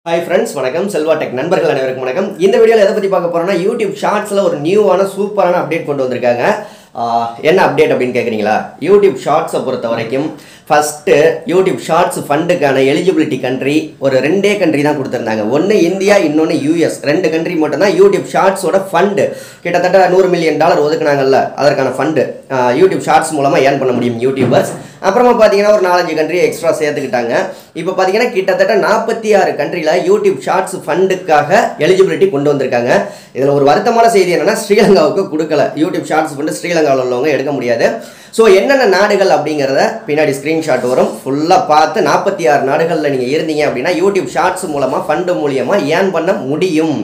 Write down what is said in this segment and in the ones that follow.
Hi friends, வணக்கம் Selva tech நண்பர்கள் அனைவருக்கும் வணக்கம். இந்த வீடியோல எதை பத்தி பார்க்க போறோம்னா YouTube ஷார்ட்ஸ்ல ஒரு நியூவான சூப்பரான அப்டேட் கொண்டு வந்திருக்காங்க. என்ன அப்டேட் அப்படினு கேக்குறீங்களா? YouTube ஷார்ட்ஸை பொறுத்த வரைக்கும் ஃபர்ஸ்ட் YouTube ஷார்ட்ஸ் ஃபண்டுக்கான எலிஜிபிலிட்டி கண்ட்ரி ஒரு ரெண்டே கண்ட்ரி தான் கொடுத்திருந்தாங்க. ஒன்னு இந்தியா, இன்னொன்னு US. ரெண்டு கண்ட்ரி மட்டும் தான் YouTube ஷார்ட்ஸோட ஃபண்ட் கிட்டத்தட்ட $100 மில்லியன் ஒதுக்குனாங்கல்ல, அதற்கான ஃபண்ட் YouTube ஷார்ட்ஸ் மூலமா ஏர்ன் பண்ண முடியும் யூடியூபர்ஸ். அப்புறமா பாத்தீங்கன்னா ஒரு 4-5 கண்ட்ரி எக்ஸ்ட்ரா சேர்த்துக்கிட்டாங்க. இப்போ பாத்தீங்கன்னா கிட்டத்தட்ட 46 கண்ட்ரில YouTube ஷார்ட்ஸ் ஃபண்டுக்காக எலிஜிபிலிட்டி கொண்டு வந்திருக்காங்க. இதுல ஒரு வருத்தமான செய்தி என்னன்னா ஸ்ரீலங்காவுக்கு கொடுக்கல. YouTube ஷார்ட்ஸ் ஃபண்ட் ஸ்ரீலங்காவில் உள்ளவங்க எடுக்க முடியாது. ஸோ என்னென்ன நாடுகள் அப்படிங்கிறத பின்னாடி ஸ்க்ரீன்ஷாட் வரும், ஃபுல்லாக பார்த்து 46 நாடுகளில் நீங்கள் இருந்தீங்க அப்படின்னா யூடியூப் ஷார்ட்ஸ் மூலமாக ஃபண்டு மூலியமாக ஏர்ன் பண்ண முடியும்.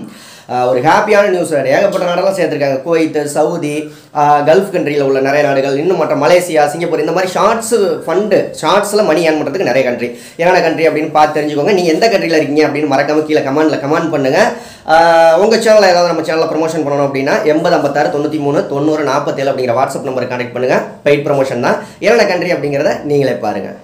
ஒரு ஹாப்பியான நியூஸ். ஏகப்பட்ட நாடெல்லாம் சேர்த்துருக்காங்க. குவைத், சவுதி, கல்ஃப் கண்ட்ரியில் உள்ள நிறைய நாடுகள், இன்னும் மற்ற மலேசியா, சிங்கப்பூர், இந்த மாதிரி ஷார்ட்ஸ் ஃபண்டு ஷார்ட்ஸில் மணி ஏர்ன் பண்ணுறதுக்கு நிறைய கண்ட்ரி. என்னென்ன கண்ட்ரி அப்படின்னு பார்த்து தெரிஞ்சுக்கோங்க. நீங்கள் எந்த கண்ட்ரியில் இருக்கீங்க அப்படின்னு மறக்காம கீழே கமெண்ட் பண்ணுங்கள். உங்கள் சேனலில் ஏதாவது நம்ம சேனலில் ப்ரொமோஷன் பண்ணணும் அப்படின்னா 8056 93 90 47 அப்படிங்கிற வாட்ஸ்அப் நம்பருக்கு கான்டெக்ட் பண்ணுங்கள். பெய்ட் ப்ரொமோஷன் தான். என்னென்ன கண்ட்ரி அப்படிங்கிறத நீங்களே பாருங்கள்.